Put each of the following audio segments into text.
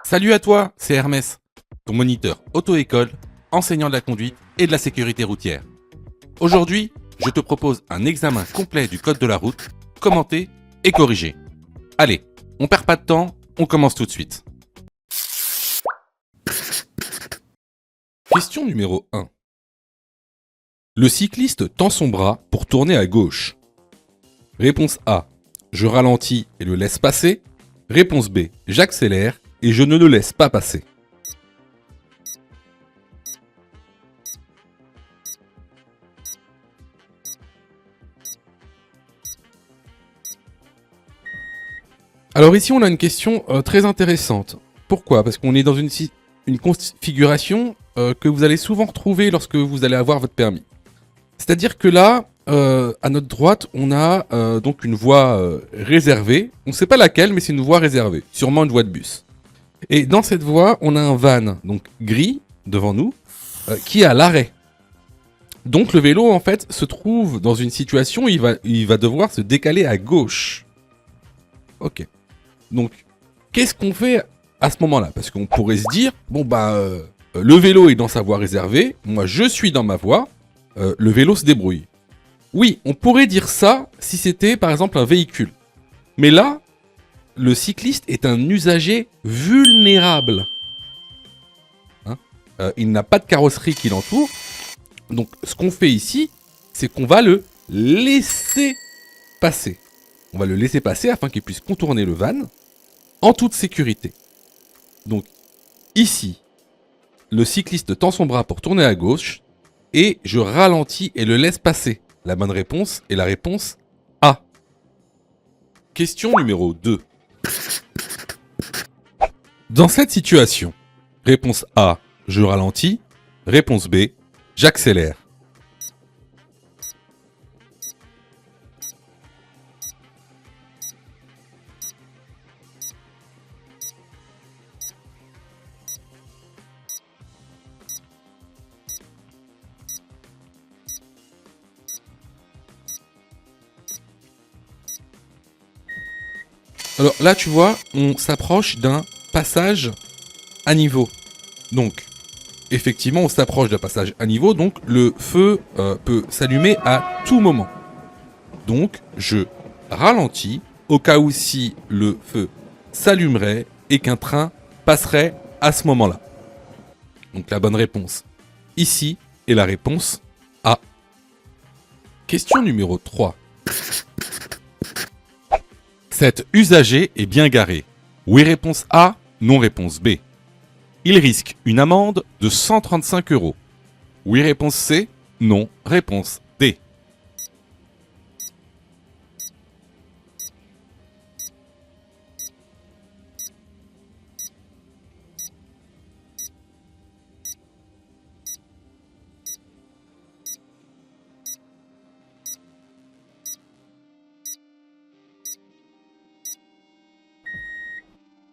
Salut à toi, c'est Hermès, ton moniteur auto-école, enseignant de la conduite et de la sécurité routière. Aujourd'hui, je te propose un examen complet du code de la route, commenté et corrigé. Allez, on perd pas de temps, on commence tout de suite. Question numéro 1. Le cycliste tend son bras pour tourner à gauche. Réponse A. Je ralentis et le laisse passer. Réponse B. J'accélère et je ne le laisse pas passer. Alors ici, on a une question très intéressante. Pourquoi ? Parce qu'on est dans une configuration que vous allez souvent retrouver lorsque vous allez avoir votre permis. C'est-à-dire que là, à notre droite, on a donc une voie réservée. On ne sait pas laquelle, mais c'est une voie réservée. Sûrement une voie de bus. Et dans cette voie, on a un van, donc gris, devant nous, qui est à l'arrêt. Donc le vélo, en fait, se trouve dans une situation où il va devoir se décaler à gauche. Ok. Donc, qu'est-ce qu'on fait à ce moment-là ? Parce qu'on pourrait se dire, bon le vélo est dans sa voie réservée, moi je suis dans ma voie, le vélo se débrouille. Oui, on pourrait dire ça si c'était par exemple un véhicule. Mais là, le cycliste est un usager vulnérable. Il n'a pas de carrosserie qui l'entoure. Donc ce qu'on fait ici, c'est qu'on va le laisser passer. On va le laisser passer afin qu'il puisse contourner le van en toute sécurité. Donc ici, le cycliste tend son bras pour tourner à gauche et je ralentis et le laisse passer. La bonne réponse est la réponse A. Question numéro 2. Dans cette situation, réponse A, je ralentis. Réponse B, j'accélère. Alors là, tu vois, on s'approche d'un passage à niveau. Donc, effectivement, on s'approche d'un passage à niveau, donc le feu peut s'allumer à tout moment. Donc, je ralentis au cas où si le feu s'allumerait et qu'un train passerait à ce moment-là. Donc la bonne réponse ici est la réponse A. Question numéro 3. Cet usager est bien garé. Oui, réponse A, non, réponse B. Il risque une amende de 135 €. Oui, réponse C, non, réponse D.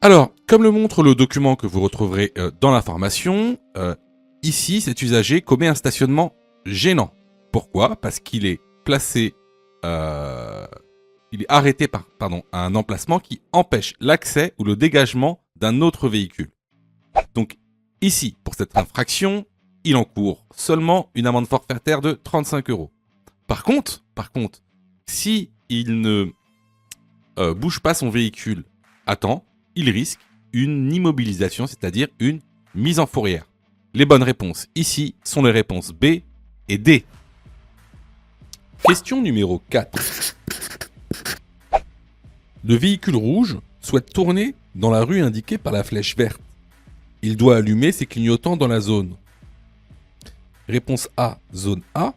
Alors, comme le montre le document que vous retrouverez dans l'information, ici, cet usager commet un stationnement gênant. Pourquoi ? Parce qu'il est placé, il est arrêté à un emplacement qui empêche l'accès ou le dégagement d'un autre véhicule. Donc, ici, pour cette infraction, il encourt seulement une amende forfaitaire de 35 €. Par contre, si il ne bouge pas son véhicule à temps, il risque une immobilisation, c'est-à-dire une mise en fourrière. Les bonnes réponses ici sont les réponses B et D. Question numéro 4. Le véhicule rouge souhaite tourner dans la rue indiquée par la flèche verte. Il doit allumer ses clignotants dans la zone. Réponse A, zone A.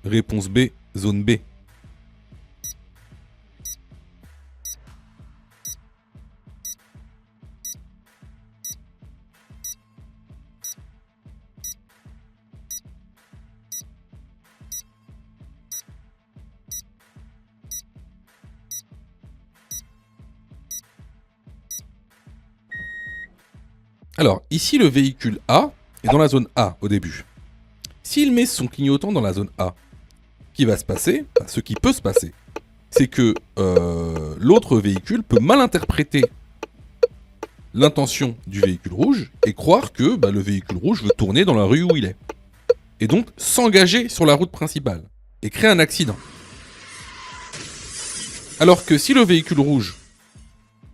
Réponse B, zone B. Alors, ici, le véhicule A est dans la zone A au début. S'il met son clignotant dans la zone A, ce qui va se passer, ce qui peut se passer, c'est que l'autre véhicule peut mal interpréter l'intention du véhicule rouge et croire que le véhicule rouge veut tourner dans la rue où il est. Et donc s'engager sur la route principale et créer un accident. Alors que si le véhicule rouge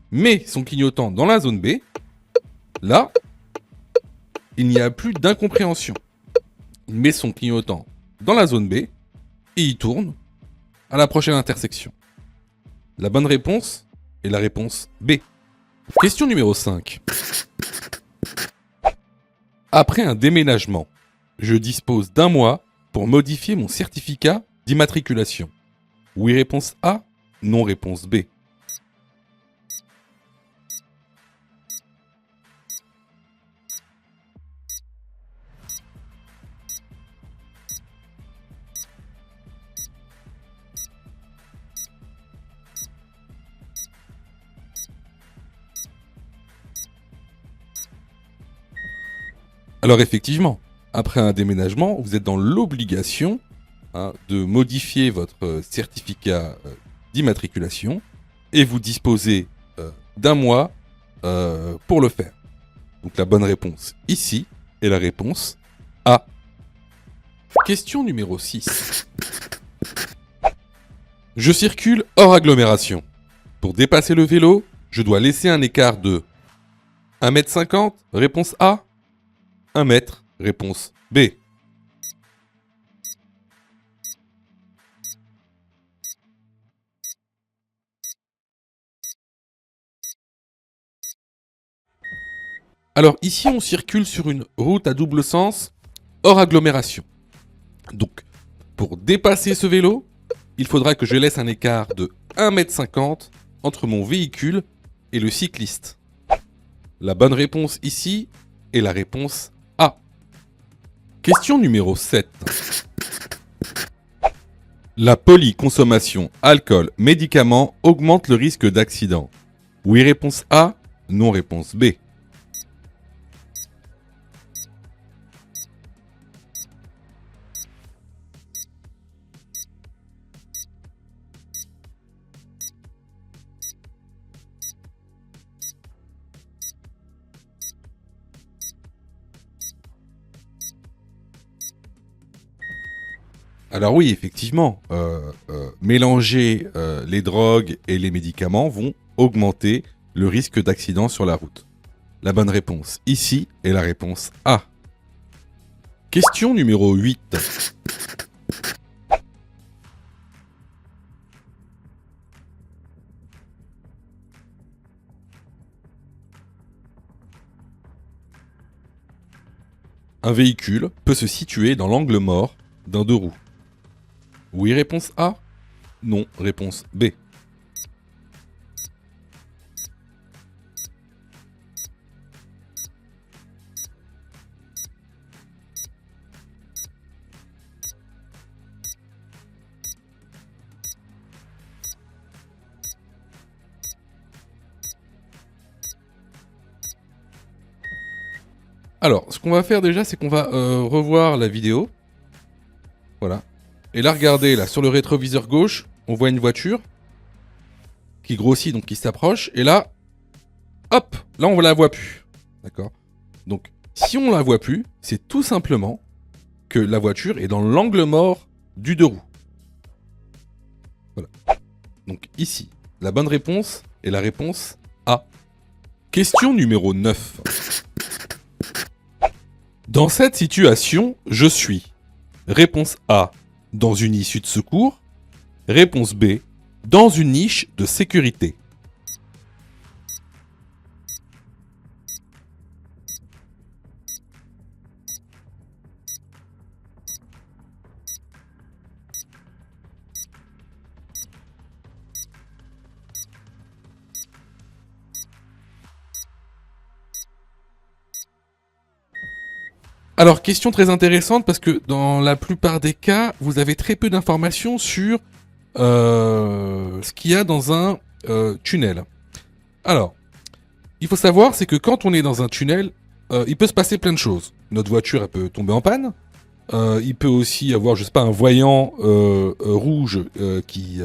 met son clignotant dans la zone B, là, il n'y a plus d'incompréhension. Il met son clignotant dans la zone B et il tourne à la prochaine intersection. La bonne réponse est la réponse B. Question numéro 5. Après un déménagement, je dispose d'un mois pour modifier mon certificat d'immatriculation. Oui, réponse A. Non, réponse B. Alors effectivement, après un déménagement, vous êtes dans l'obligation de modifier votre certificat d'immatriculation et vous disposez d'un mois pour le faire. Donc la bonne réponse ici est la réponse A. Question numéro 6. Je circule hors agglomération. Pour dépasser le vélo, je dois laisser un écart de 1,50 m, réponse A. 1 mètre, réponse B. Alors ici, on circule sur une route à double sens hors agglomération. Donc, pour dépasser ce vélo, il faudra que je laisse un écart de 1,50 m entre mon véhicule et le cycliste. La bonne réponse ici est la réponse A. Question numéro 7. La polyconsommation alcool-médicaments augmente le risque d'accident. Oui, réponse A. Non, réponse B. Alors oui, effectivement, mélanger les drogues et les médicaments vont augmenter le risque d'accident sur la route. La bonne réponse ici est la réponse A. Question numéro 8. Un véhicule peut se situer dans l'angle mort d'un deux roues. Oui, réponse A. Non, réponse B. Alors, ce qu'on va faire déjà, c'est qu'on va revoir la vidéo. Voilà. Et là, regardez, là, sur le rétroviseur gauche, on voit une voiture qui grossit, donc qui s'approche. Et là, hop, là, on ne la voit plus. D'accord ? Donc, si on la voit plus, c'est tout simplement que la voiture est dans l'angle mort du deux roues. Voilà. Donc, ici, la bonne réponse est la réponse A. Question numéro 9. Dans cette situation, je suis. Réponse A. Dans une issue de secours. Réponse B. Dans une niche de sécurité. Alors, question très intéressante parce que dans la plupart des cas, vous avez très peu d'informations sur ce qu'il y a dans un tunnel. Alors, il faut savoir, c'est que quand on est dans un tunnel, il peut se passer plein de choses. Notre voiture, elle peut tomber en panne. Il peut aussi avoir, je sais pas, un voyant rouge qui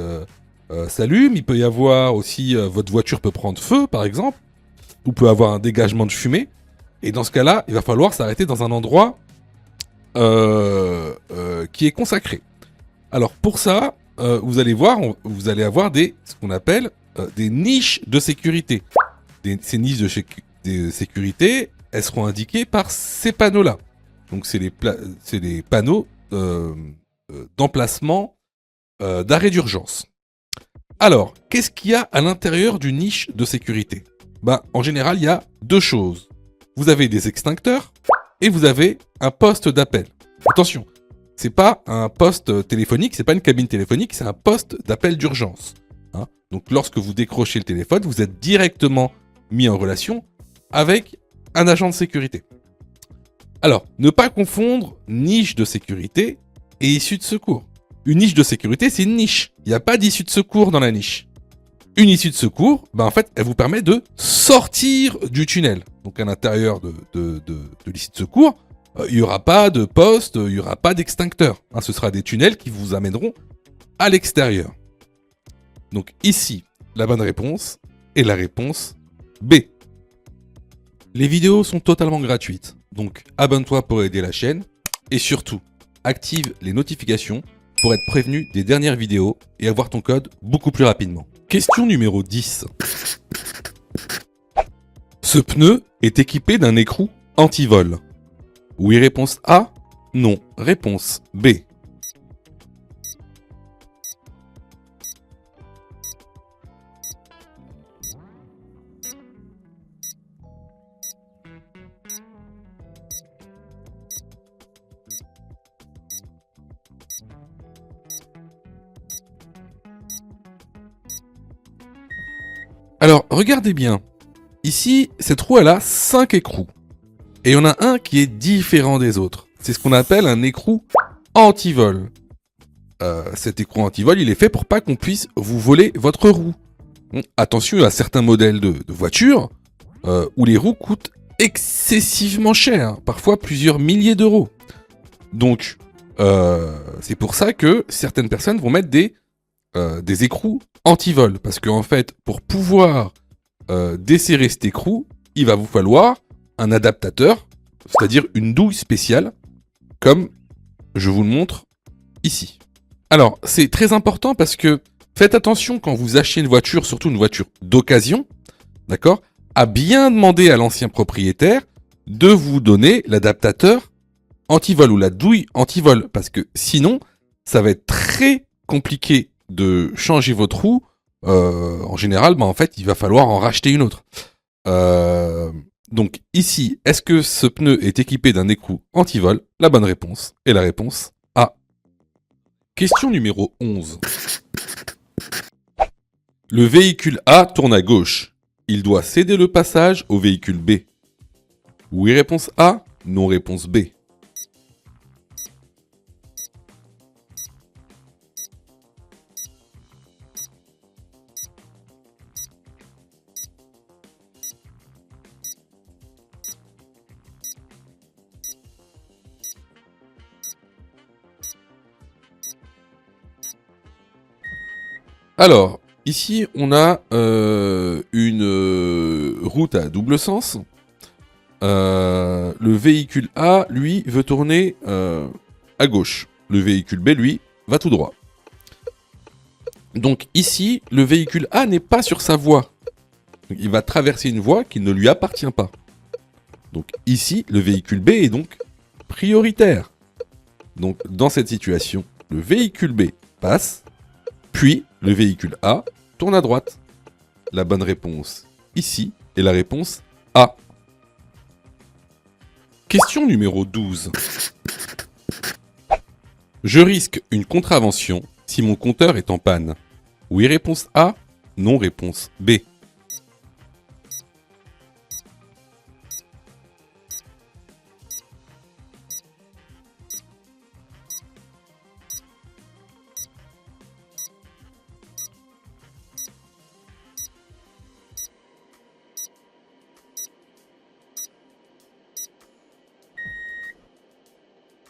s'allume. Il peut y avoir aussi, votre voiture peut prendre feu, par exemple. Vous pouvez avoir un dégagement de fumée. Et dans ce cas-là, il va falloir s'arrêter dans un endroit qui est consacré. Alors pour ça, vous allez voir, vous allez avoir ce qu'on appelle des niches de sécurité. Ces niches de sécurité, elles seront indiquées par ces panneaux-là. Donc c'est les panneaux d'emplacement d'arrêt d'urgence. Alors, qu'est-ce qu'il y a à l'intérieur d'une niche de sécurité ? En général, il y a deux choses. Vous avez des extincteurs et vous avez un poste d'appel. Attention, c'est pas un poste téléphonique, c'est pas une cabine téléphonique, c'est un poste d'appel d'urgence. Hein. Donc lorsque vous décrochez le téléphone, vous êtes directement mis en relation avec un agent de sécurité. Alors, ne pas confondre niche de sécurité et issue de secours. Une niche de sécurité, c'est une niche. Il n'y a pas d'issue de secours dans la niche. Une issue de secours, en fait, elle vous permet de sortir du tunnel. Donc à l'intérieur de l'issue de secours, il n'y aura pas de poste, il n'y aura pas d'extincteur. Hein, ce sera des tunnels qui vous amèneront à l'extérieur. Donc ici, la bonne réponse est la réponse B. Les vidéos sont totalement gratuites. Donc abonne-toi pour aider la chaîne. Et surtout, active les notifications pour être prévenu des dernières vidéos et avoir ton code beaucoup plus rapidement. Question numéro 10. Ce pneu est équipé d'un écrou anti-vol. Oui, réponse A. Non, réponse B. Alors, regardez bien. Ici, cette roue, elle a 5 écrous. Et il y en a un qui est différent des autres. C'est ce qu'on appelle un écrou anti-vol. Cet écrou anti-vol, il est fait pour pas qu'on puisse vous voler votre roue. Bon, attention à certains modèles de voitures où les roues coûtent excessivement cher, hein, parfois plusieurs milliers d'euros. Donc, c'est pour ça que certaines personnes vont mettre des écrous anti-vol. Parce qu'en fait, pour pouvoir desserrer cet écrou, il va vous falloir un adaptateur, c'est-à-dire une douille spéciale, comme je vous le montre ici. Alors, c'est très important parce que faites attention quand vous achetez une voiture, surtout une voiture d'occasion, d'accord, à bien demander à l'ancien propriétaire de vous donner l'adaptateur anti-vol ou la douille anti-vol, parce que sinon, ça va être très compliqué de changer votre roue. En général, en fait, il va falloir en racheter une autre. Donc ici, est-ce que ce pneu est équipé d'un écrou anti-vol ? La bonne réponse est la réponse A. Question numéro 11. Le véhicule A tourne à gauche. Il doit céder le passage au véhicule B. Oui, réponse A. Non, réponse B. Alors, ici, on a une route à double sens. Le véhicule A, lui, veut tourner à gauche. Le véhicule B, lui, va tout droit. Donc ici, le véhicule A n'est pas sur sa voie. Donc, il va traverser une voie qui ne lui appartient pas. Donc ici, le véhicule B est donc prioritaire. Donc dans cette situation, le véhicule B passe, puis le véhicule A tourne à droite. La bonne réponse ici est la réponse A. Question numéro 12. Je risque une contravention si mon compteur est en panne. Oui, réponse A. Non, réponse B.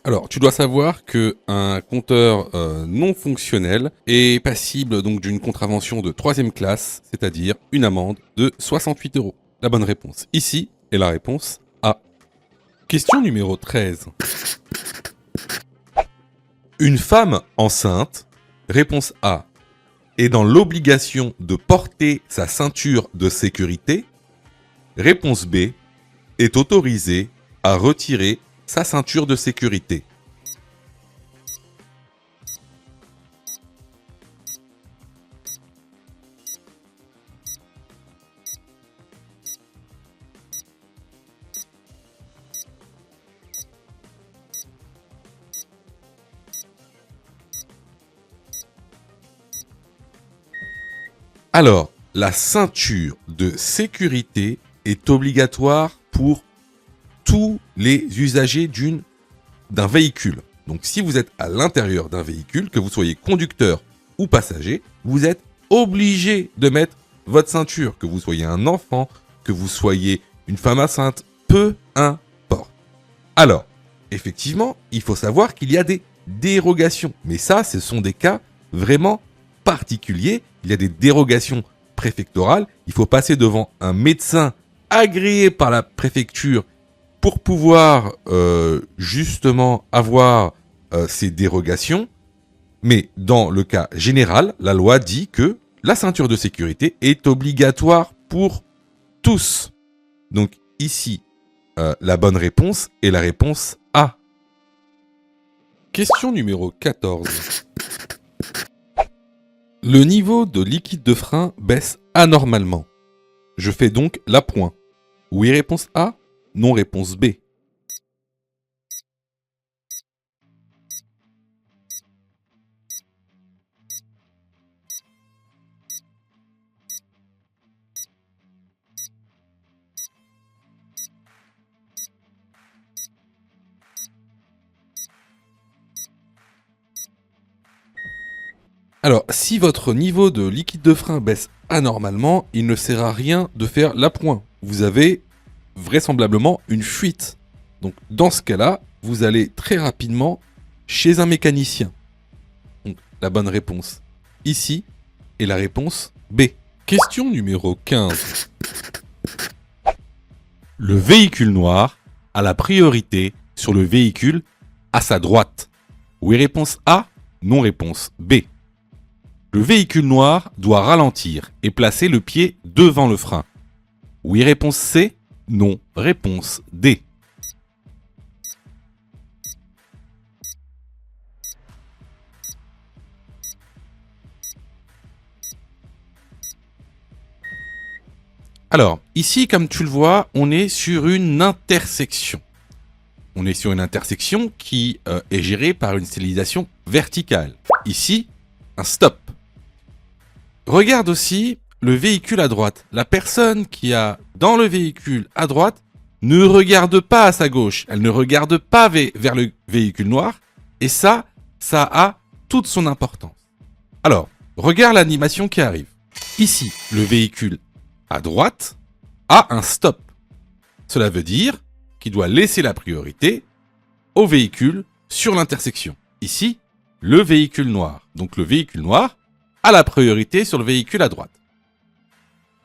Alors, tu dois savoir que un compteur non fonctionnel est passible donc d'une contravention de 3e classe, c'est-à-dire une amende de 68 €. la bonne réponse ici est la réponse A. Question numéro 13. Une femme enceinte, réponse A, est dans l'obligation de porter sa ceinture de sécurité. Réponse B, est autorisée à retirer sa ceinture de sécurité. Alors, la ceinture de sécurité est obligatoire pour tous les usagers d'un véhicule. Donc si vous êtes à l'intérieur d'un véhicule, que vous soyez conducteur ou passager, vous êtes obligé de mettre votre ceinture, que vous soyez un enfant, que vous soyez une femme enceinte, peu importe. Alors, effectivement, il faut savoir qu'il y a des dérogations. Mais ça, ce sont des cas vraiment particuliers. Il y a des dérogations préfectorales. Il faut passer devant un médecin agréé par la préfecture pour pouvoir justement avoir ces dérogations. Mais dans le cas général, la loi dit que la ceinture de sécurité est obligatoire pour tous. Donc ici, la bonne réponse est la réponse A. Question numéro 14. Le niveau de liquide de frein baisse anormalement. Je fais donc l'appoint. Oui, réponse A. Non, réponse B. Alors, si votre niveau de liquide de frein baisse anormalement, il ne sert à rien de faire l'appoint. Vous avez vraisemblablement une fuite. Donc, dans ce cas-là, vous allez très rapidement chez un mécanicien. Donc, la bonne réponse ici est la réponse B. Question numéro 15. Le véhicule noir a la priorité sur le véhicule à sa droite. Oui, réponse A. Non, réponse B. Le véhicule noir doit ralentir et placer le pied devant le frein. Oui, réponse C. Non, réponse D. Alors, ici, comme tu le vois, on est sur une intersection. On est sur une intersection qui est gérée par une signalisation verticale. Ici, un stop. Regarde aussi le véhicule à droite. La personne qui a dans le véhicule à droite ne regarde pas à sa gauche. Elle ne regarde pas vers le véhicule noir. Et ça a toute son importance. Alors, regarde l'animation qui arrive. Ici, le véhicule à droite a un stop. Cela veut dire qu'il doit laisser la priorité au véhicule sur l'intersection. Ici, le véhicule noir. Donc le véhicule noir a la priorité sur le véhicule à droite.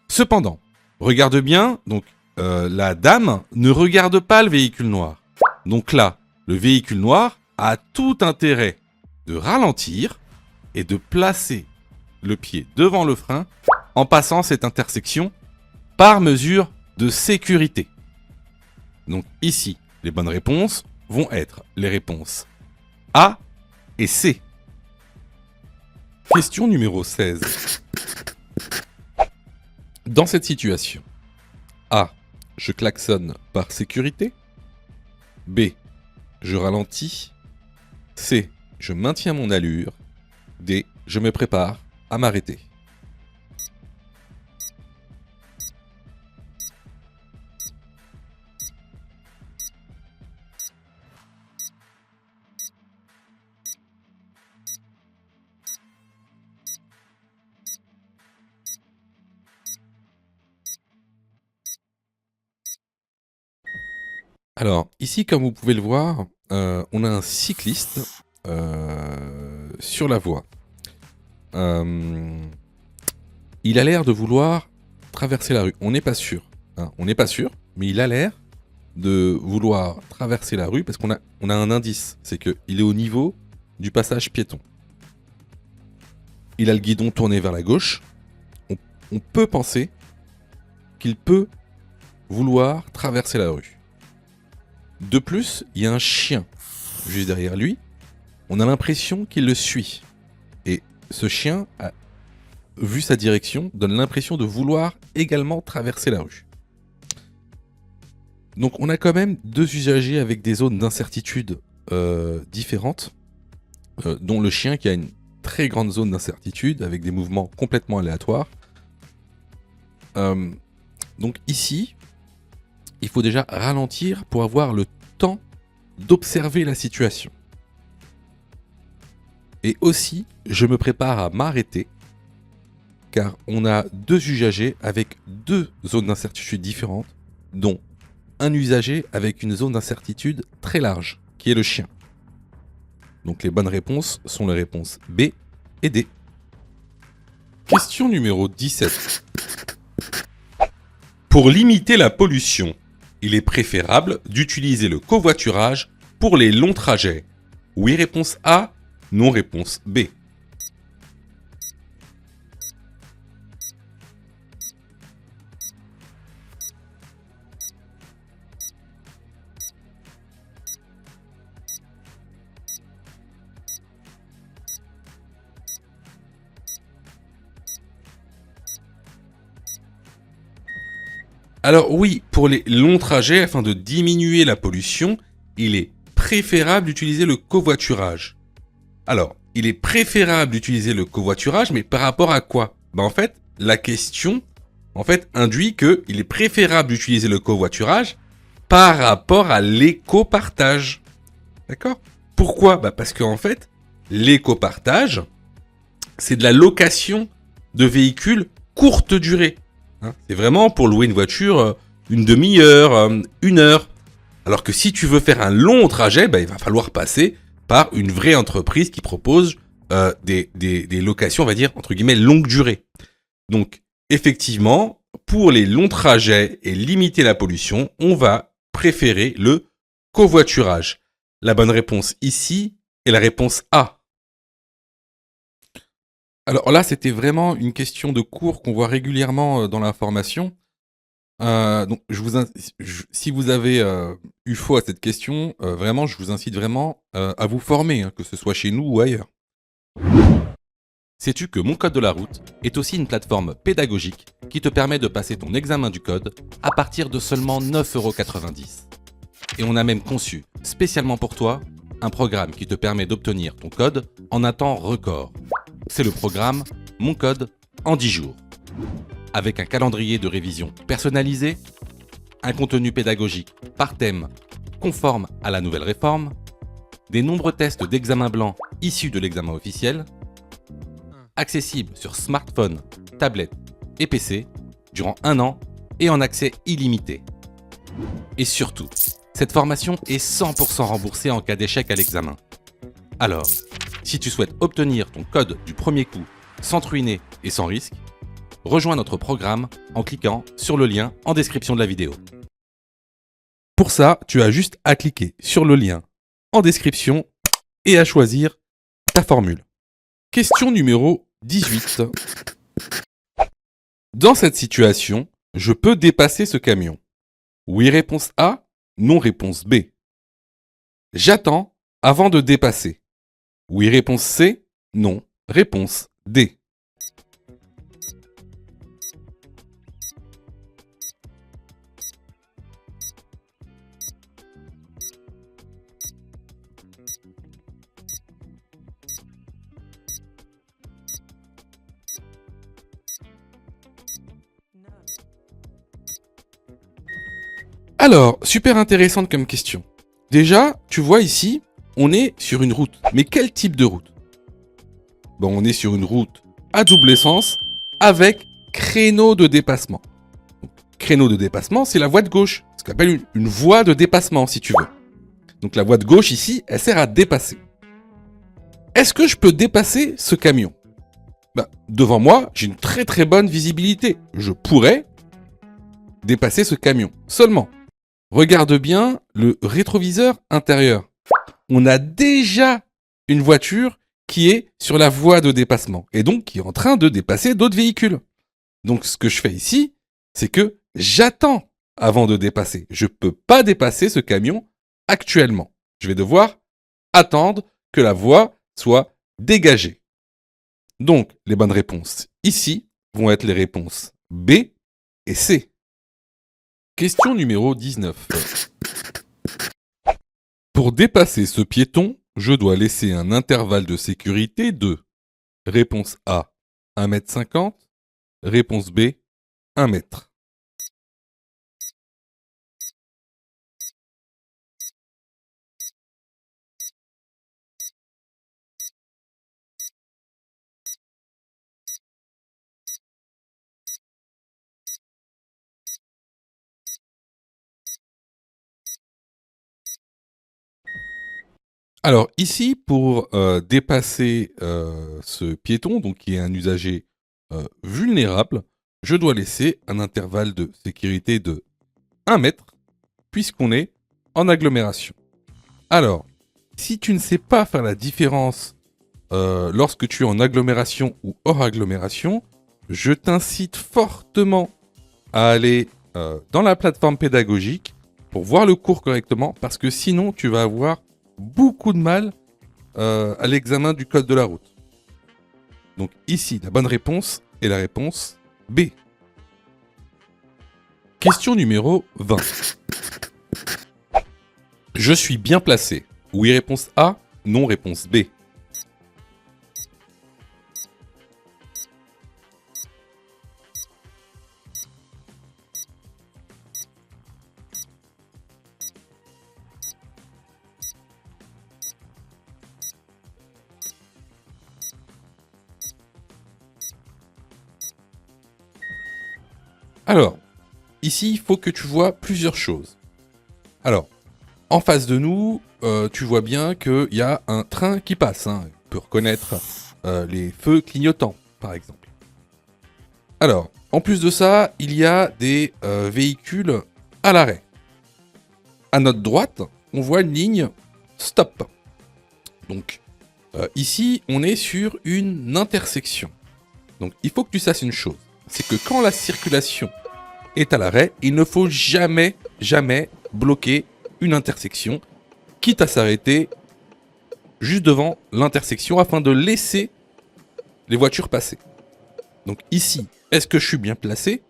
Cependant, regarde bien, donc la dame ne regarde pas le véhicule noir. Donc là, le véhicule noir a tout intérêt de ralentir et de placer le pied devant le frein en passant cette intersection par mesure de sécurité. Donc ici, les bonnes réponses vont être les réponses A et C. Question numéro 16. Dans cette situation, A. Je klaxonne par sécurité. B. Je ralentis. C. Je maintiens mon allure. D. Je me prépare à m'arrêter. Alors, ici, comme vous pouvez le voir, on a un cycliste sur la voie. Il a l'air de vouloir traverser la rue. On n'est pas sûr. hein, on n'est pas sûr, mais il a l'air de vouloir traverser la rue parce qu'on a un indice, c'est qu'il est au niveau du passage piéton. Il a le guidon tourné vers la gauche. On peut penser qu'il peut vouloir traverser la rue. De plus, il y a un chien juste derrière lui. On a l'impression qu'il le suit. Et ce chien, vu sa direction, donne l'impression de vouloir également traverser la rue. Donc on a quand même deux usagers avec des zones d'incertitude différentes, dont le chien qui a une très grande zone d'incertitude avec des mouvements complètement aléatoires. Donc ici, il faut déjà ralentir pour avoir le temps d'observer la situation. Et aussi, je me prépare à m'arrêter, car on a deux usagers avec deux zones d'incertitude différentes, dont un usager avec une zone d'incertitude très large, qui est le chien. Donc les bonnes réponses sont les réponses B et D. Question numéro 17. Pour limiter la pollution, il est préférable d'utiliser le covoiturage pour les longs trajets. Oui, réponse A, non, réponse B. Alors oui, pour les longs trajets, afin de diminuer la pollution, il est préférable d'utiliser le covoiturage. Alors, il est préférable d'utiliser le covoiturage, mais par rapport à quoi ? En fait, la question induit qu'il est préférable d'utiliser le covoiturage par rapport à l'éco-partage. D'accord ? Pourquoi ? Parce qu'en fait, l'éco-partage, c'est de la location de véhicules courte durée. C'est vraiment pour louer une voiture une demi-heure, une heure. Alors que si tu veux faire un long trajet, il va falloir passer par une vraie entreprise qui propose des locations, on va dire, entre guillemets, longue durée. Donc, effectivement, pour les longs trajets et limiter la pollution, on va préférer le covoiturage. La bonne réponse ici est la réponse A. Alors là, c'était vraiment une question de cours qu'on voit régulièrement dans la formation. Donc, si vous avez eu faux à cette question, vraiment, je vous incite vraiment à vous former, que ce soit chez nous ou ailleurs. Sais-tu que Mon Code de la Route est aussi une plateforme pédagogique qui te permet de passer ton examen du code à partir de seulement 9,90 €. Et on a même conçu, spécialement pour toi, un programme qui te permet d'obtenir ton code en un temps record. C'est le programme Mon Code en 10 jours. Avec un calendrier de révision personnalisé, un contenu pédagogique par thème conforme à la nouvelle réforme, des nombreux tests d'examen blanc issus de l'examen officiel, accessible sur smartphone, tablette et PC durant 1 an et en accès illimité. Et surtout, cette formation est 100% remboursée en cas d'échec à l'examen. Alors, si tu souhaites obtenir ton code du premier coup sans te ruiner et sans risque, rejoins notre programme en cliquant sur le lien en description de la vidéo. Pour ça, tu as juste à cliquer sur le lien en description et à choisir ta formule. Question numéro 18. Dans cette situation, je peux dépasser ce camion. Oui, réponse A, non, réponse B. J'attends avant de dépasser. Oui, réponse C, non, réponse D. Alors, super intéressante comme question. Déjà, tu vois ici, on est sur une route. Mais quel type de route ? Bon, on est sur une route à double sens avec créneau de dépassement. Donc, créneau de dépassement, c'est la voie de gauche. Ce qu'on appelle une voie de dépassement, si tu veux. Donc la voie de gauche ici, elle sert à dépasser. Est-ce que je peux dépasser ce camion ? Devant moi, j'ai une très très bonne visibilité. Je pourrais dépasser ce camion. Seulement, regarde bien le rétroviseur intérieur. On a déjà une voiture qui est sur la voie de dépassement et donc qui est en train de dépasser d'autres véhicules. Donc ce que je fais ici, c'est que j'attends avant de dépasser. Je ne peux pas dépasser ce camion actuellement. Je vais devoir attendre que la voie soit dégagée. Donc les bonnes réponses ici vont être les réponses B et C. Question numéro 19. Pour dépasser ce piéton, je dois laisser un intervalle de sécurité de réponse A, 1,50 m, réponse B, 1 mètre. Alors ici, pour dépasser ce piéton, donc qui est un usager vulnérable, je dois laisser un intervalle de sécurité de 1 mètre, puisqu'on est en agglomération. Alors, si tu ne sais pas faire la différence lorsque tu es en agglomération ou hors agglomération, je t'incite fortement à aller dans la plateforme pédagogique pour voir le cours correctement, parce que sinon tu vas avoir beaucoup de mal à l'examen du code de la route. Donc ici, la bonne réponse est la réponse B. Question numéro 20. Je suis bien placé. Oui, réponse A. Non, réponse B. Alors, ici, il faut que tu vois plusieurs choses. Alors, en face de nous, tu vois bien qu'il y a un train qui passe. On peut reconnaître les feux clignotants, par exemple. Alors, en plus de ça, il y a des véhicules à l'arrêt. À notre droite, on voit une ligne stop. Donc, ici, on est sur une intersection. Donc, il faut que tu saches une chose. C'est que quand la circulation est à l'arrêt, il ne faut jamais, jamais bloquer une intersection, quitte à s'arrêter juste devant l'intersection afin de laisser les voitures passer. Donc ici, est-ce que je suis bien placé?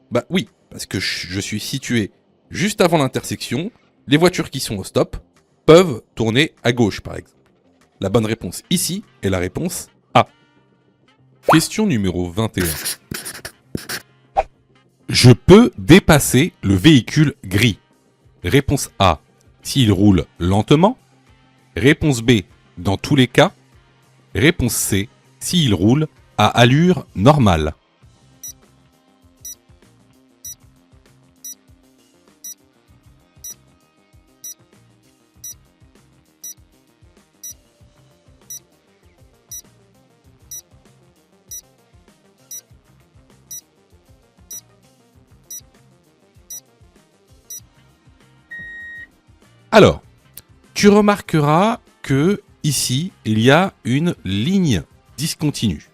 Bah oui, parce que je suis situé juste avant l'intersection. Les voitures qui sont au stop peuvent tourner à gauche, par exemple. La bonne réponse ici est la réponse A. Question numéro 21. Je peux dépasser le véhicule gris. Réponse A, s'il roule lentement. Réponse B, dans tous les cas. Réponse C, s'il roule à allure normale. Alors, tu remarqueras que ici, il y a une ligne discontinue.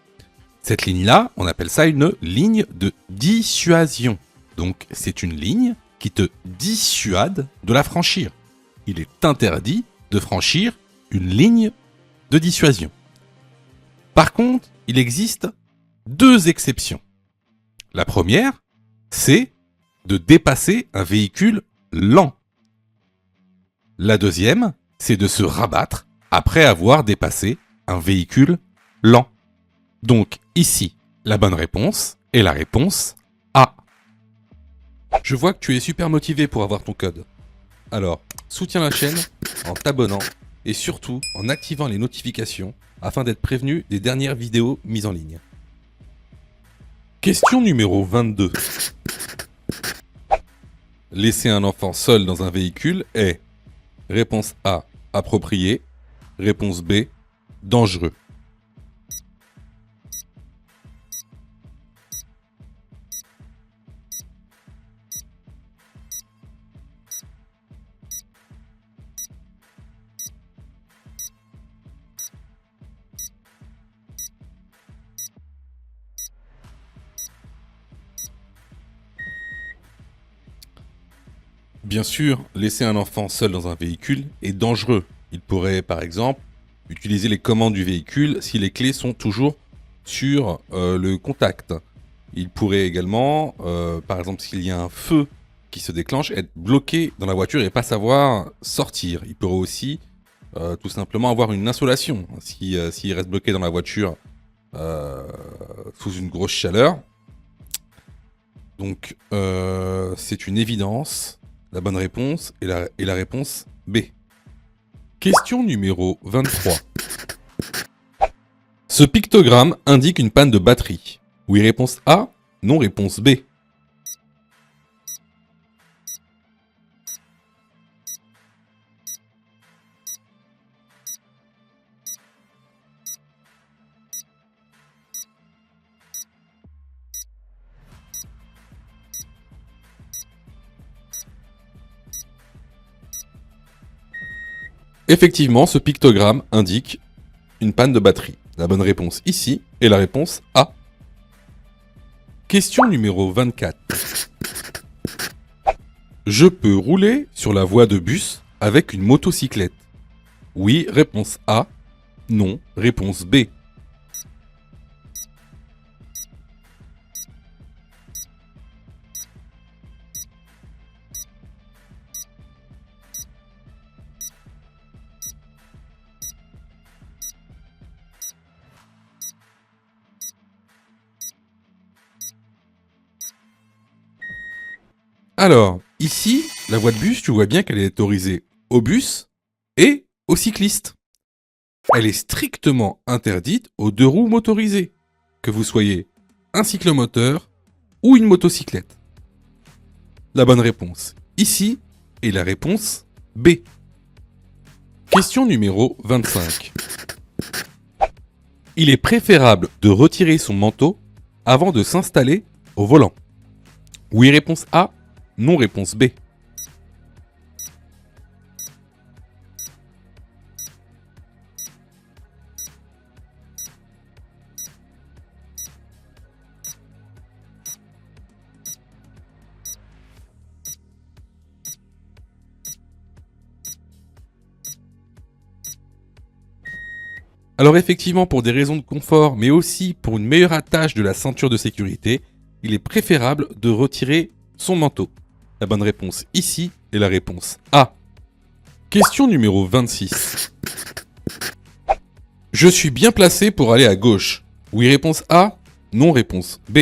Cette ligne-là, on appelle ça une ligne de dissuasion. Donc, c'est une ligne qui te dissuade de la franchir. Il est interdit de franchir une ligne de dissuasion. Par contre, il existe deux exceptions. La première, c'est de dépasser un véhicule lent. La deuxième, c'est de se rabattre après avoir dépassé un véhicule lent. Donc ici, la bonne réponse est la réponse A. Je vois que tu es super motivé pour avoir ton code. Alors, soutiens la chaîne en t'abonnant et surtout en activant les notifications afin d'être prévenu des dernières vidéos mises en ligne. Question numéro 22. Laisser un enfant seul dans un véhicule est réponse A, approprié. Réponse B, dangereux. Bien sûr, laisser un enfant seul dans un véhicule est dangereux. Il pourrait, par exemple, utiliser les commandes du véhicule si les clés sont toujours sur le contact. Il pourrait également, par exemple, s'il y a un feu qui se déclenche, être bloqué dans la voiture et pas savoir sortir. Il pourrait aussi tout simplement avoir une insolation s'il reste bloqué dans la voiture sous une grosse chaleur. Donc, c'est une évidence. La bonne réponse est la réponse B. Question numéro 23. Ce pictogramme indique une panne de batterie. Oui, réponse A. Non, réponse B. Effectivement, ce pictogramme indique une panne de batterie. La bonne réponse ici est la réponse A. Question numéro 24. Je peux rouler sur la voie de bus avec une motocyclette. Oui, réponse A. Non, réponse B. Alors, ici, la voie de bus, tu vois bien qu'elle est autorisée aux bus et aux cyclistes. Elle est strictement interdite aux deux roues motorisées, que vous soyez un cyclomoteur ou une motocyclette. La bonne réponse ici est la réponse B. Question numéro 25. Il est préférable de retirer son manteau avant de s'installer au volant. Oui, réponse A. Non, réponse B. Alors effectivement, pour des raisons de confort, mais aussi pour une meilleure attache de la ceinture de sécurité, il est préférable de retirer son manteau. La bonne réponse ici est la réponse A. Question numéro 26. Je suis bien placé pour aller à gauche. Oui, réponse A. Non, réponse B.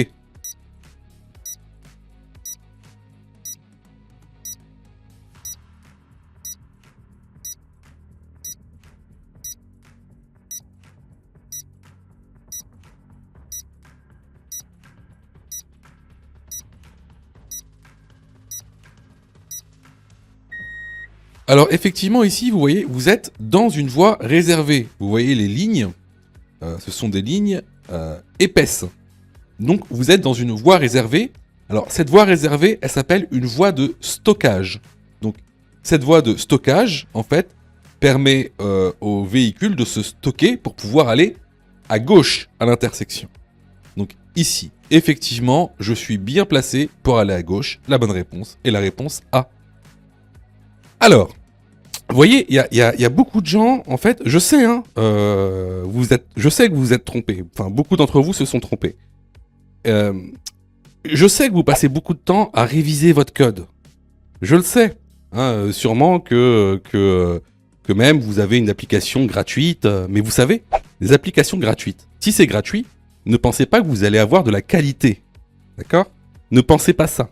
Alors effectivement ici, vous voyez, vous êtes dans une voie réservée. Vous voyez les lignes, ce sont des lignes épaisses. Donc vous êtes dans une voie réservée. Alors cette voie réservée, elle s'appelle une voie de stockage. Donc cette voie de stockage, en fait, permet au véhicule de se stocker pour pouvoir aller à gauche à l'intersection. Donc ici, effectivement, je suis bien placé pour aller à gauche. La bonne réponse est la réponse A. Alors, vous voyez, il y a beaucoup de gens, en fait, je sais, hein, je sais que vous vous êtes trompés. Enfin, beaucoup d'entre vous se sont trompés. Je sais que vous passez beaucoup de temps à réviser votre code. Je le sais. Hein, sûrement que même vous avez une application gratuite. Mais vous savez, les applications gratuites, si c'est gratuit, ne pensez pas que vous allez avoir de la qualité. D'accord ? Ne pensez pas ça.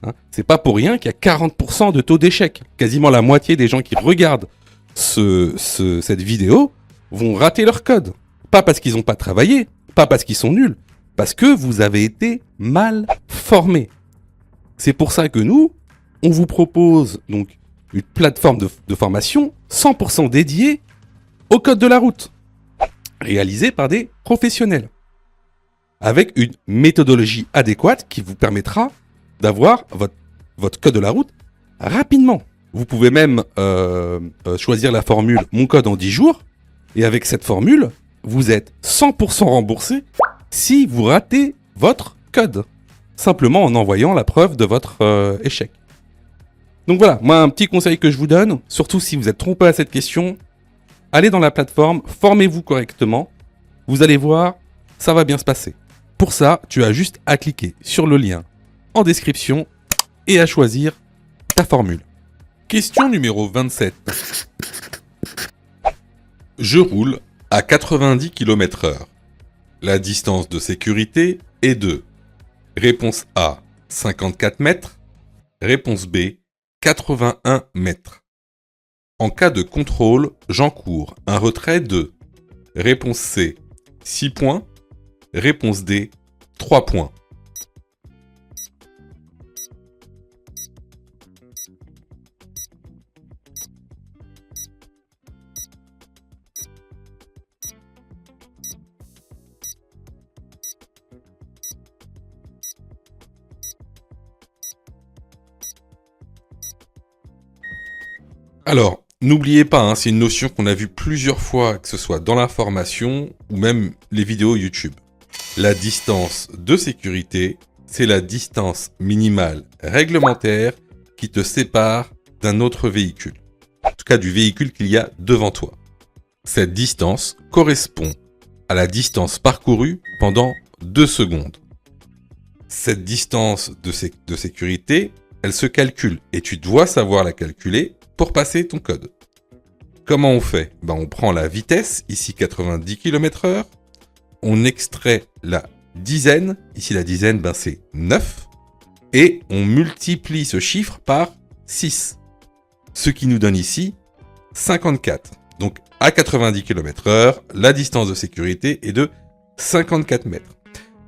Hein, c'est pas pour rien qu'il y a 40% de taux d'échec. Quasiment la moitié des gens qui regardent cette vidéo vont rater leur code. Pas parce qu'ils n'ont pas travaillé, pas parce qu'ils sont nuls, parce que vous avez été mal formés. C'est pour ça que nous, on vous propose donc une plateforme de formation 100% dédiée au code de la route, réalisée par des professionnels, avec une méthodologie adéquate qui vous permettra d'avoir votre code de la route rapidement. Vous pouvez même choisir la formule « Mon code en 10 jours » et avec cette formule, vous êtes 100% remboursé si vous ratez votre code, simplement en envoyant la preuve de votre échec. Donc voilà, moi un petit conseil que je vous donne, surtout si vous êtes trompé à cette question, allez dans la plateforme, formez-vous correctement, vous allez voir, ça va bien se passer. Pour ça, tu as juste à cliquer sur le lien en description et à choisir ta formule. Question numéro 27. Je roule à 90 km/h. La distance de sécurité est de réponse A 54 mètres, réponse B 81 mètres. En cas de contrôle, j'encours un retrait de réponse C 6 points, réponse D 3 points. Alors, n'oubliez pas, hein, c'est une notion qu'on a vue plusieurs fois, que ce soit dans la formation ou même les vidéos YouTube. La distance de sécurité, c'est la distance minimale réglementaire qui te sépare d'un autre véhicule. En tout cas, du véhicule qu'il y a devant toi. Cette distance correspond à la distance parcourue pendant 2 secondes. Cette distance de sécurité, elle se calcule et tu dois savoir la calculer pour passer ton code. Comment on fait ? On prend la vitesse, ici 90 km/h, on extrait la dizaine, ici la dizaine c'est 9, et on multiplie ce chiffre par 6, ce qui nous donne ici 54. Donc à 90 km/h, la distance de sécurité est de 54 mètres.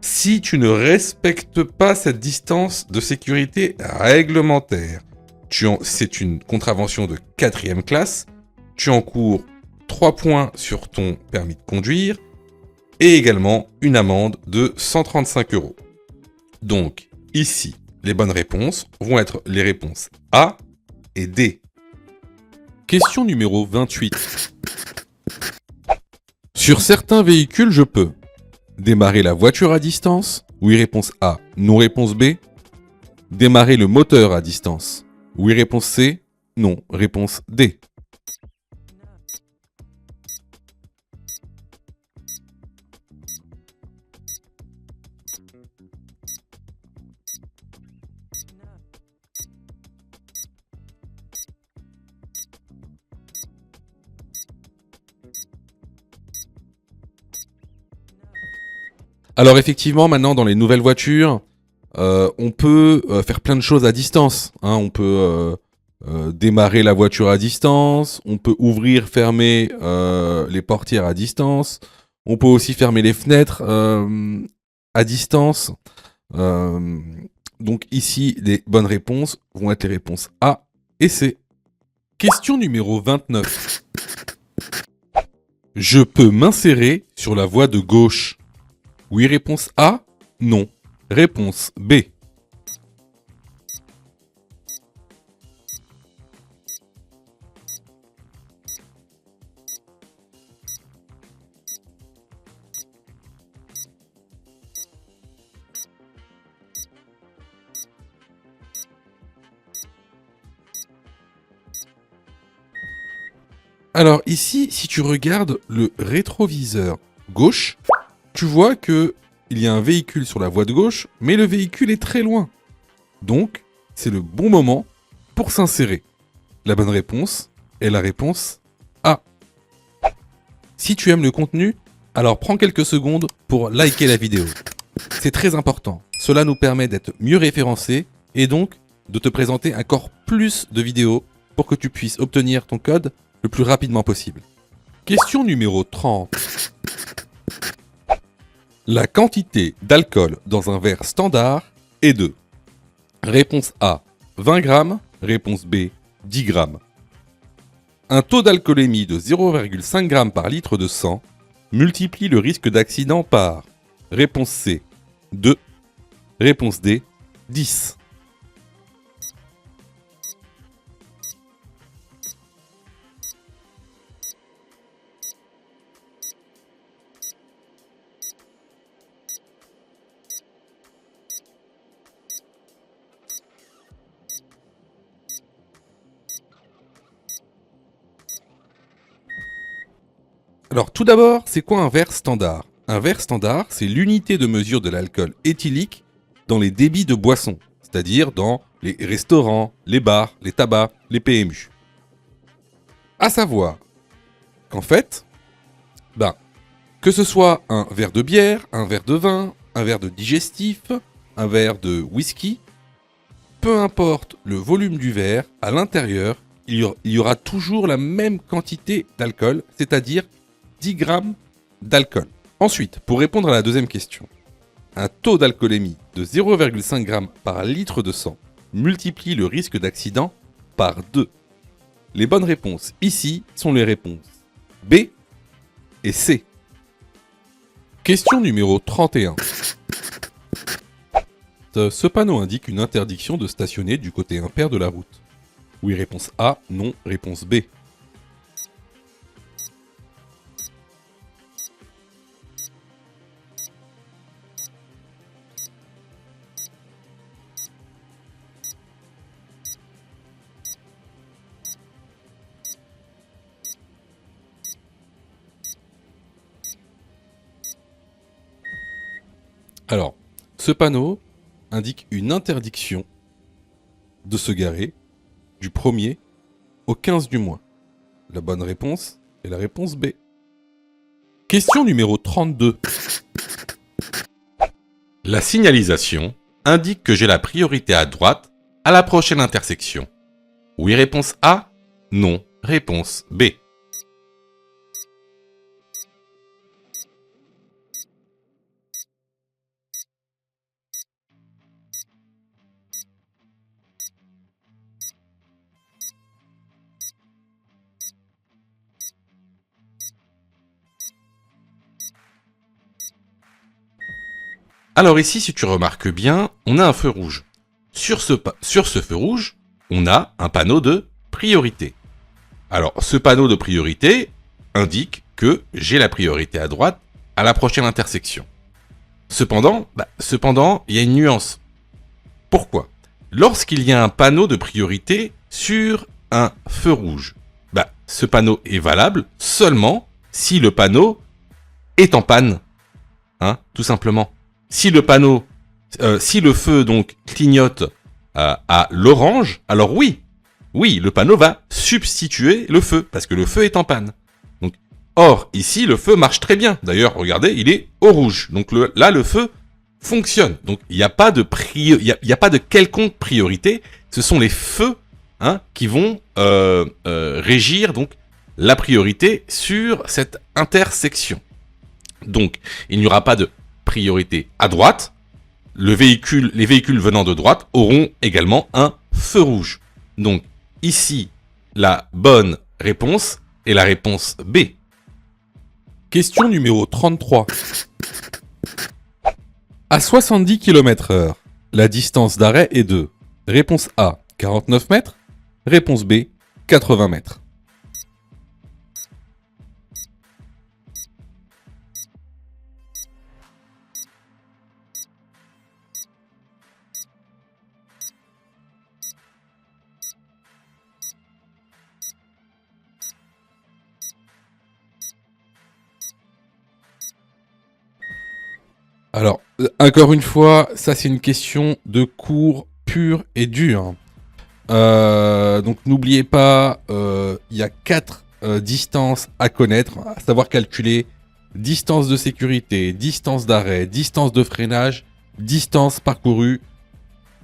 Si tu ne respectes pas cette distance de sécurité réglementaire, c'est une contravention de 4e classe, tu encours 3 points sur ton permis de conduire et également une amende de 135 €. Donc ici, les bonnes réponses vont être les réponses A et D. Question numéro 28. Sur certains véhicules, je peux démarrer la voiture à distance. Oui, réponse A. Non, réponse B. Démarrer le moteur à distance. Oui, réponse C. Non, réponse D. Alors effectivement, maintenant dans les nouvelles voitures, on peut faire plein de choses à distance. Hein. On peut démarrer la voiture à distance, on peut ouvrir, fermer les portières à distance, on peut aussi fermer les fenêtres à distance. Donc ici, les bonnes réponses vont être les réponses A et C. Question numéro 29. Je peux m'insérer sur la voie de gauche. Oui, réponse A. Non. Réponse B. Alors ici, si tu regardes le rétroviseur gauche, tu vois que il y a un véhicule sur la voie de gauche, mais le véhicule est très loin. Donc, c'est le bon moment pour s'insérer. La bonne réponse est la réponse A. Si tu aimes le contenu, alors prends quelques secondes pour liker la vidéo. C'est très important. Cela nous permet d'être mieux référencés et donc de te présenter encore plus de vidéos pour que tu puisses obtenir ton code le plus rapidement possible. Question numéro 30. La quantité d'alcool dans un verre standard est de réponse A, 20 grammes, réponse B, 10 grammes. Un taux d'alcoolémie de 0,5 g par litre de sang multiplie le risque d'accident par réponse C, 2, réponse D, 10. Alors tout d'abord, c'est quoi un verre standard? Un verre standard, c'est l'unité de mesure de l'alcool éthylique dans les débits de boissons, c'est-à-dire dans les restaurants, les bars, les tabacs, les PMU. À savoir qu'en fait, que ce soit un verre de bière, un verre de vin, un verre de digestif, un verre de whisky, peu importe le volume du verre, à l'intérieur, il y aura toujours la même quantité d'alcool, c'est-à-dire 10 grammes d'alcool. Ensuite, pour répondre à la deuxième question, un taux d'alcoolémie de 0,5 g par litre de sang multiplie le risque d'accident par 2. Les bonnes réponses ici sont les réponses B et C. Question numéro 31. Ce panneau indique une interdiction de stationner du côté impair de la route. Oui, réponse A, non, réponse B. Alors, ce panneau indique une interdiction de se garer du 1er au 15 du mois. La bonne réponse est la réponse B. Question numéro 32. La signalisation indique que j'ai la priorité à droite à la prochaine intersection. Oui, réponse A. Non, réponse B. Alors ici, si tu remarques bien, on a un feu rouge. Sur ce feu rouge, on a un panneau de priorité. Alors, ce panneau de priorité indique que j'ai la priorité à droite à la prochaine intersection. Cependant, il y a une nuance. Pourquoi? Lorsqu'il y a un panneau de priorité sur un feu rouge, ce panneau est valable seulement si le panneau est en panne. Tout simplement. Si le panneau, si le feu donc clignote à l'orange, alors oui, le panneau va substituer le feu parce que le feu est en panne. Donc, or ici le feu marche très bien. D'ailleurs, regardez, il est au rouge. Donc là, le feu fonctionne. Donc il n'y a pas de quelconque priorité. Ce sont les feux qui vont régir donc la priorité sur cette intersection. Donc il n'y aura pas de priorité à droite. Les véhicules venant de droite auront également un feu rouge. Donc ici, la bonne réponse est la réponse B. Question numéro 33. À 70 km/h, la distance d'arrêt est de réponse A, 49 mètres, réponse B, 80 mètres. Alors, encore une fois, ça c'est une question de cours pur et dur. Donc n'oubliez pas, il y a 4 distances à connaître, à savoir calculer distance de sécurité, distance d'arrêt, distance de freinage, distance parcourue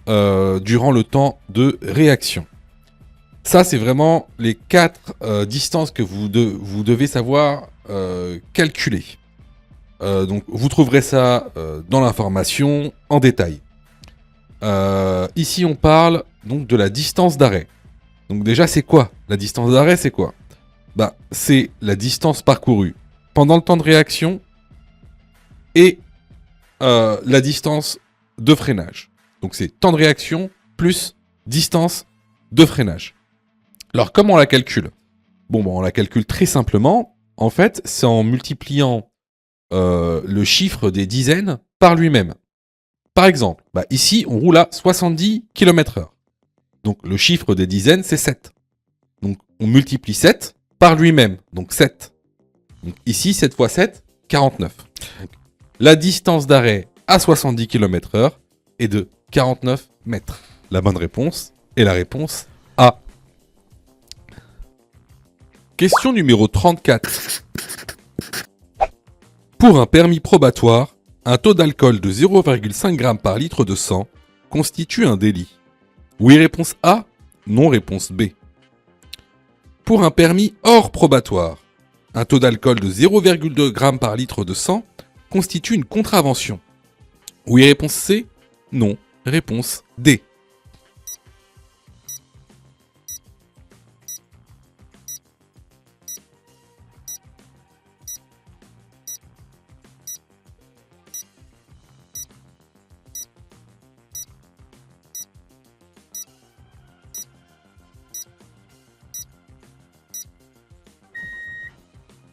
durant le temps de réaction. Ça, c'est vraiment les 4 distances que vous devez savoir calculer. Donc vous trouverez ça dans l'information en détail. Ici on parle donc de la distance d'arrêt. Donc déjà c'est quoi? La distance d'arrêt c'est quoi? C'est la distance parcourue pendant le temps de réaction et la distance de freinage. Donc c'est temps de réaction plus distance de freinage. Alors comment on la calcule? On la calcule très simplement. En fait c'est en multipliant le chiffre des dizaines par lui-même. Par exemple, ici, on roule à 70 km/h. Donc, le chiffre des dizaines, c'est 7. Donc, on multiplie 7 par lui-même. Donc, 7. Donc, ici, 7 x 7, 49. Donc, la distance d'arrêt à 70 km/h est de 49 mètres. La bonne réponse est la réponse A. Question numéro 34. Pour un permis probatoire, un taux d'alcool de 0,5 g par litre de sang constitue un délit. Oui, réponse A. Non, réponse B. Pour un permis hors probatoire, un taux d'alcool de 0,2 g par litre de sang constitue une contravention. Oui, réponse C. Non, réponse D.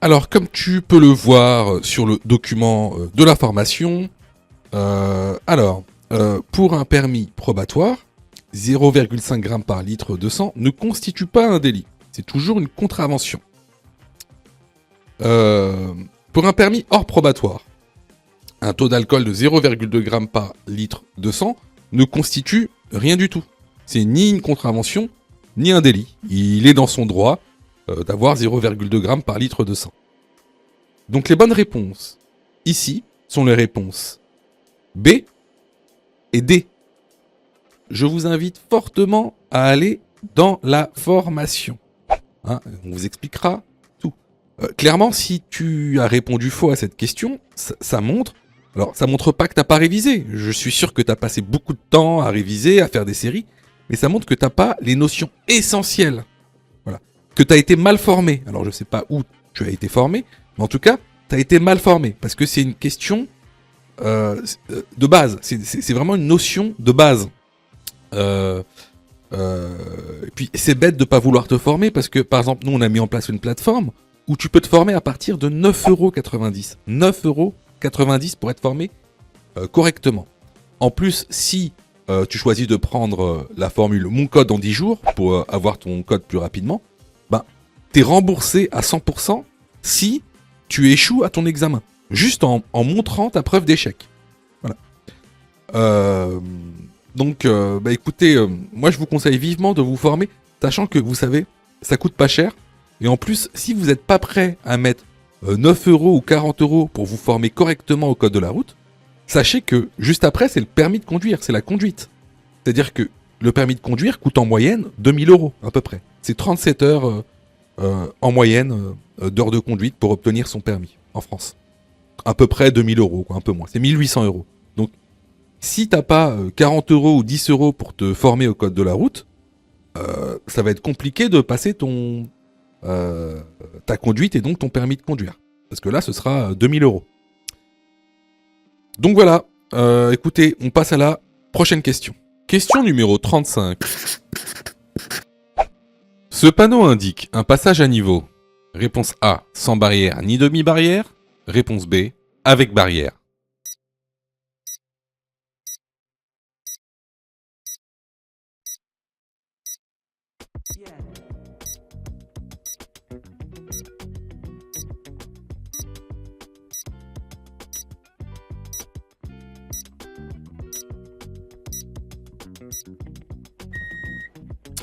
Alors, comme tu peux le voir sur le document de la formation, pour un permis probatoire, 0,5 g par litre de sang ne constitue pas un délit. C'est toujours une contravention. Pour un permis hors probatoire, un taux d'alcool de 0,2 g par litre de sang ne constitue rien du tout. C'est ni une contravention, ni un délit. Il est dans son droit d'avoir 0,2 g par litre de sang. Donc les bonnes réponses ici sont les réponses B et D. Je vous invite fortement à aller dans la formation. Hein, on vous expliquera tout. Clairement, si tu as répondu faux à cette question, ça montre... Alors, ça montre pas que t'as pas révisé. Je suis sûr que t'as passé beaucoup de temps à réviser, à faire des séries, mais ça montre que t'as pas les notions essentielles. Voilà. Que t'as été mal formé. Alors, je sais pas où tu as été formé, mais en tout cas, t'as été mal formé. Parce que c'est une question de base. C'est vraiment une notion de base. Et puis, c'est bête de pas vouloir te former, parce que, par exemple, nous, on a mis en place une plateforme où tu peux te former à partir de 9,90 €. 9,90 € pour être formé correctement. En plus, si tu choisis de prendre la formule Mon code en 10 jours pour avoir ton code plus rapidement, ben, t'es remboursé à 100% si tu échoues à ton examen. Juste en montrant ta preuve d'échec. Voilà. Donc, écoutez, moi je vous conseille vivement de vous former, sachant que vous savez, ça coûte pas cher. Et en plus, si vous n'êtes pas prêt à mettre 9 € ou 40 € pour vous former correctement au code de la route, sachez que juste après, c'est le permis de conduire, c'est la conduite. C'est-à-dire que le permis de conduire coûte en moyenne 2 000 € à peu près. C'est 37 heures en moyenne d'heures de conduite pour obtenir son permis en France. À peu près 2 000 €, quoi, un peu moins. C'est 1 800 €. Donc, si t'as pas 40 € ou 10 € pour te former au code de la route, ça va être compliqué de passer ta conduite et donc ton permis de conduire. Parce que là, ce sera 2 000 €. Donc voilà, écoutez, on passe à la prochaine question. Question numéro 35. Ce panneau indique un passage à niveau. Réponse A, sans barrière ni demi-barrière. Réponse B, avec barrière.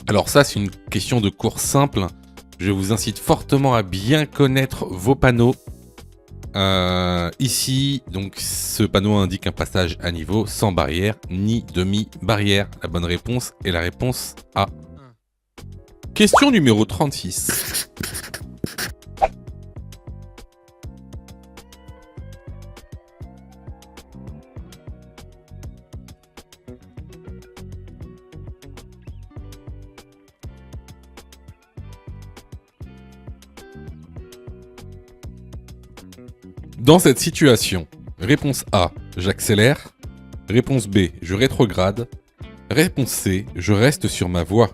Alors ça, c'est une question de cours simple. Je vous incite fortement à bien connaître vos panneaux. Ici, donc, ce panneau indique un passage à niveau sans barrière ni demi-barrière. La bonne réponse est la réponse A. Question numéro 36. Dans cette situation, réponse A, j'accélère. Réponse B, je rétrograde. Réponse C, je reste sur ma voie.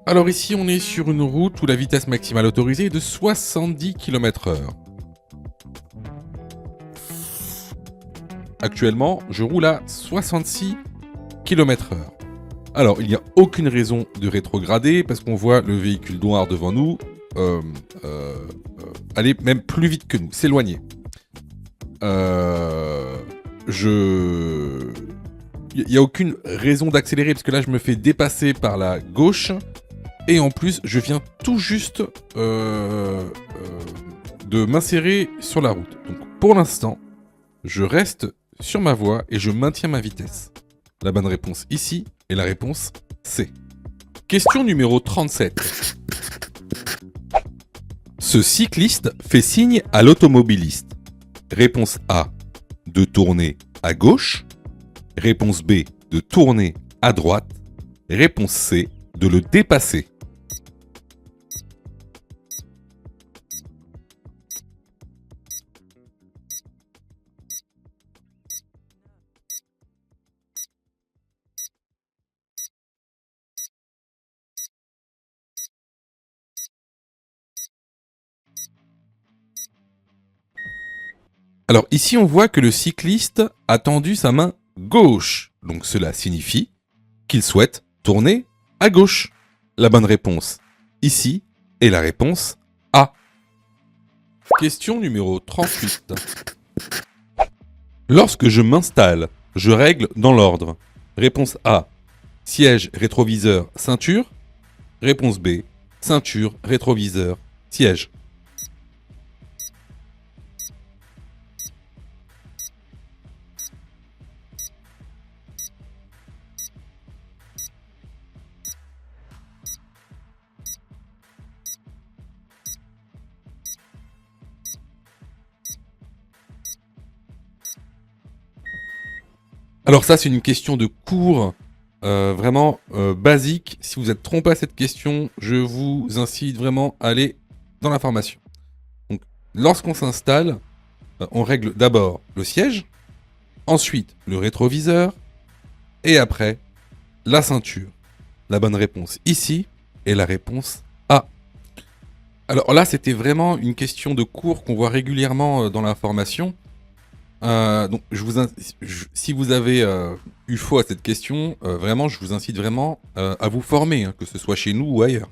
Alors ici, on est sur une route où la vitesse maximale autorisée est de 70 km/h. Actuellement, je roule à 66 km/h. Alors, il n'y a aucune raison de rétrograder parce qu'on voit le véhicule noir devant nous aller même plus vite que nous, s'éloigner. Il n'y a aucune raison d'accélérer parce que là, je me fais dépasser par la gauche. Et en plus, je viens tout juste de m'insérer sur la route. Donc, pour l'instant, je reste sur ma voie et je maintiens ma vitesse. La bonne réponse ici est la réponse C. Question numéro 37. Ce cycliste fait signe à l'automobiliste. Réponse A, de tourner à gauche. Réponse B, de tourner à droite. Réponse C, de le dépasser. Alors ici, on voit que le cycliste a tendu sa main gauche. Donc cela signifie qu'il souhaite tourner à gauche. La bonne réponse ici est la réponse A. Question numéro 38. Lorsque je m'installe, je règle dans l'ordre. Réponse A, siège, rétroviseur, ceinture. Réponse B, ceinture, rétroviseur, siège. Alors ça, c'est une question de cours vraiment basique. Si vous êtes trompé à cette question, je vous incite vraiment à aller dans la formation. Donc, lorsqu'on s'installe, on règle d'abord le siège, ensuite le rétroviseur, et après la ceinture. La bonne réponse ici est la réponse A. Alors là, c'était vraiment une question de cours qu'on voit régulièrement dans la formation. Donc, si vous avez eu faux à cette question, vraiment, je vous incite vraiment à vous former, hein, que ce soit chez nous ou ailleurs.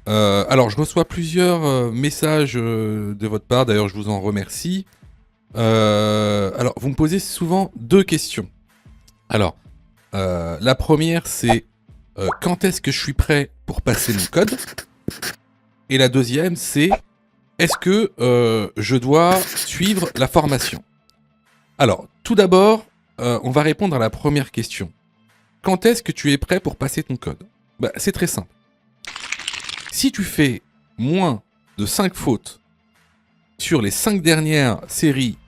Alors, je reçois plusieurs messages de votre part, d'ailleurs, je vous en remercie. Alors, vous me posez souvent deux questions. Alors, la première, c'est quand est-ce que je suis prêt pour passer mon code ? Et la deuxième, c'est est-ce que je dois suivre la formation ? Alors, tout d'abord, on va répondre à la première question. Quand est-ce que tu es prêt pour passer ton code ? C'est très simple. Si tu fais moins de 5 fautes sur les 5 dernières séries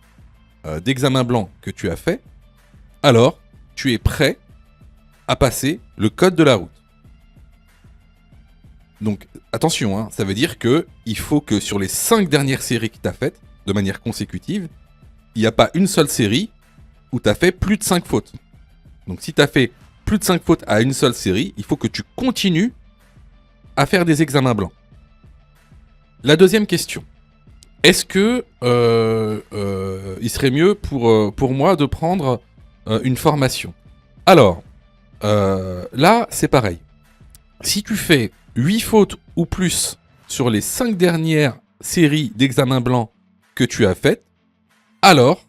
d'examens blancs que tu as fait, alors tu es prêt à passer le code de la route. Donc, attention, hein, ça veut dire qu'il faut que sur les 5 dernières séries que tu as faites, de manière consécutive, il n'y a pas une seule série où tu as fait plus de 5 fautes. Donc si tu as fait plus de 5 fautes à une seule série, il faut que tu continues à faire des examens blancs. La deuxième question. Est-ce que il serait mieux pour moi de prendre une formation ? Alors, là, c'est pareil. Si tu fais 8 fautes ou plus sur les 5 dernières séries d'examens blancs que tu as faites, alors,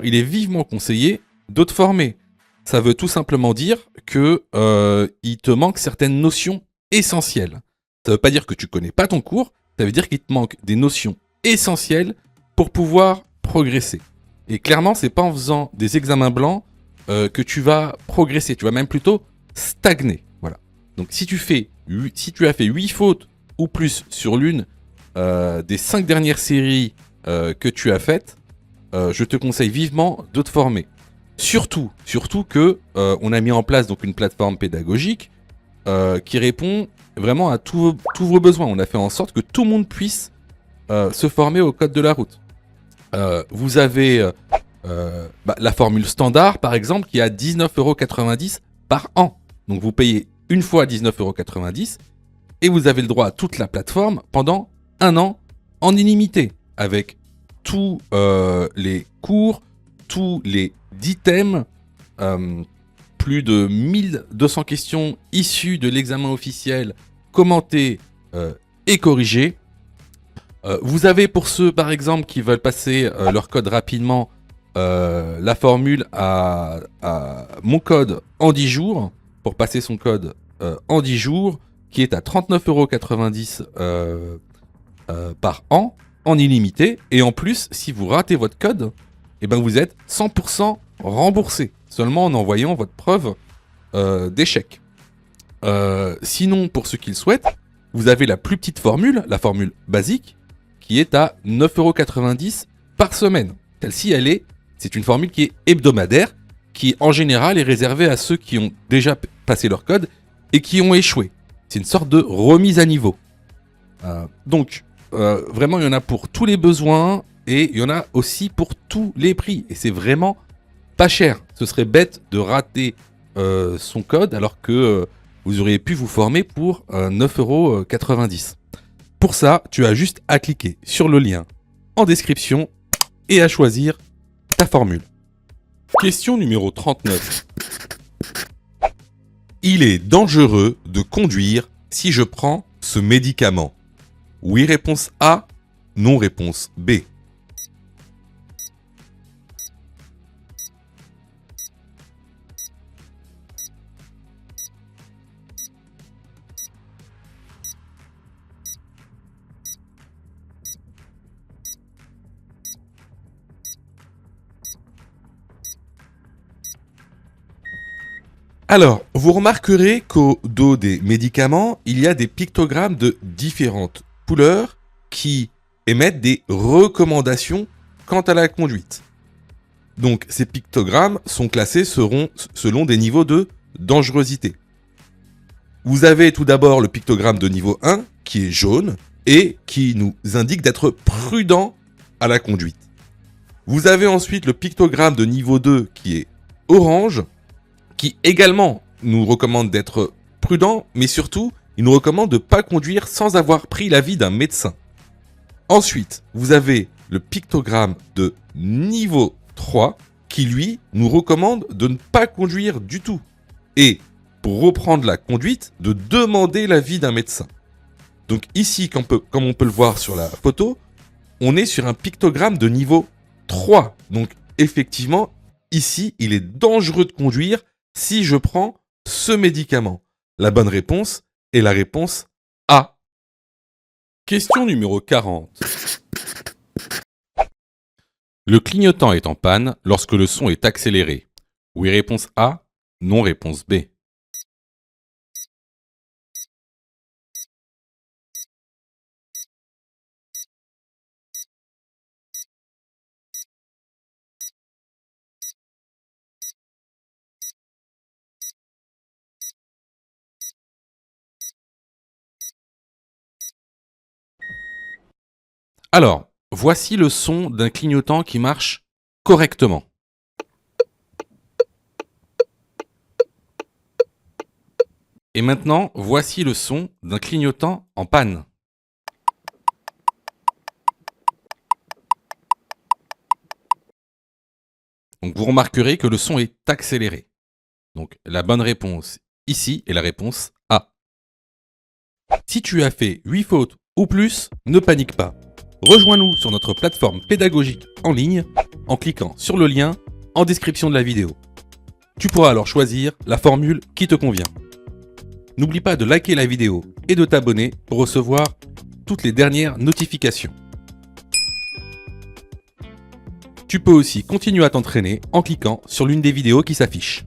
il est vivement conseillé de te former. Ça veut tout simplement dire que il te manque certaines notions essentielles. Ça veut pas dire que tu connais pas ton cours, ça veut dire qu'il te manque des notions essentielles pour pouvoir progresser. Et clairement, c'est pas en faisant des examens blancs que tu vas progresser, tu vas même plutôt stagner. Voilà. Donc si tu as fait 8 fautes ou plus sur l'une des 5 dernières séries que tu as faites, je te conseille vivement de te former. Surtout que on a mis en place donc une plateforme pédagogique qui répond vraiment à tous vos besoins. On a fait en sorte que tout le monde puisse se former au code de la route. Vous avez la formule standard, par exemple, qui est à 19,90 € par an. Donc vous payez une fois 19,90 €, et vous avez le droit à toute la plateforme pendant 1 an en illimité, avec tous les cours, tous les 10 thèmes, plus de 1200 questions issues de l'examen officiel, commentées et corrigées. Vous avez pour ceux par exemple qui veulent passer leur code rapidement, la formule à mon code en 10 jours, pour passer son code en 10 jours, qui est à 39,90 € par an, en illimité. Et en plus, si vous ratez votre code, eh ben vous êtes 100% remboursé, seulement en envoyant votre preuve d'échec. Sinon, pour ceux qui le souhaitent, vous avez la plus petite formule, la formule basique, qui est à 9,90 € par semaine. Celle-ci, c'est une formule qui est hebdomadaire, qui en général est réservée à ceux qui ont déjà passé leur code et qui ont échoué. C'est une sorte de remise à niveau. Donc, vraiment, il y en a pour tous les besoins et il y en a aussi pour tous les prix. Et c'est vraiment pas cher. Ce serait bête de rater son code alors que vous auriez pu vous former pour 9,90 €. Pour ça, tu as juste à cliquer sur le lien en description et à choisir ta formule. Question numéro 39. Il est dangereux de conduire si je prends ce médicament. Oui, réponse A. Non, réponse B. Alors, vous remarquerez qu'au dos des médicaments, il y a des pictogrammes de différentes couleurs qui émettent des recommandations quant à la conduite. Donc, ces pictogrammes sont classés selon des niveaux de dangerosité. Vous avez tout d'abord le pictogramme de niveau 1, qui est jaune, et qui nous indique d'être prudent à la conduite. Vous avez ensuite le pictogramme de niveau 2, qui est orange, qui également nous recommande d'être prudent, mais surtout, il nous recommande de ne pas conduire sans avoir pris l'avis d'un médecin. Ensuite, vous avez le pictogramme de niveau 3, qui lui, nous recommande de ne pas conduire du tout. Et, pour reprendre la conduite, de demander l'avis d'un médecin. Donc ici, comme on peut le voir sur la photo, on est sur un pictogramme de niveau 3. Donc effectivement, ici, il est dangereux de conduire si je prends ce médicament. La bonne réponse est la réponse A. Question numéro 40. Le clignotant est en panne lorsque le son est accéléré. Oui, réponse A. Non, réponse B. Alors, voici le son d'un clignotant qui marche correctement. Et maintenant, voici le son d'un clignotant en panne. Donc vous remarquerez que le son est accéléré. Donc la bonne réponse ici est la réponse A. Si tu as fait 8 fautes ou plus, ne panique pas. Rejoins-nous sur notre plateforme pédagogique en ligne en cliquant sur le lien en description de la vidéo. Tu pourras alors choisir la formule qui te convient. N'oublie pas de liker la vidéo et de t'abonner pour recevoir toutes les dernières notifications. Tu peux aussi continuer à t'entraîner en cliquant sur l'une des vidéos qui s'affichent.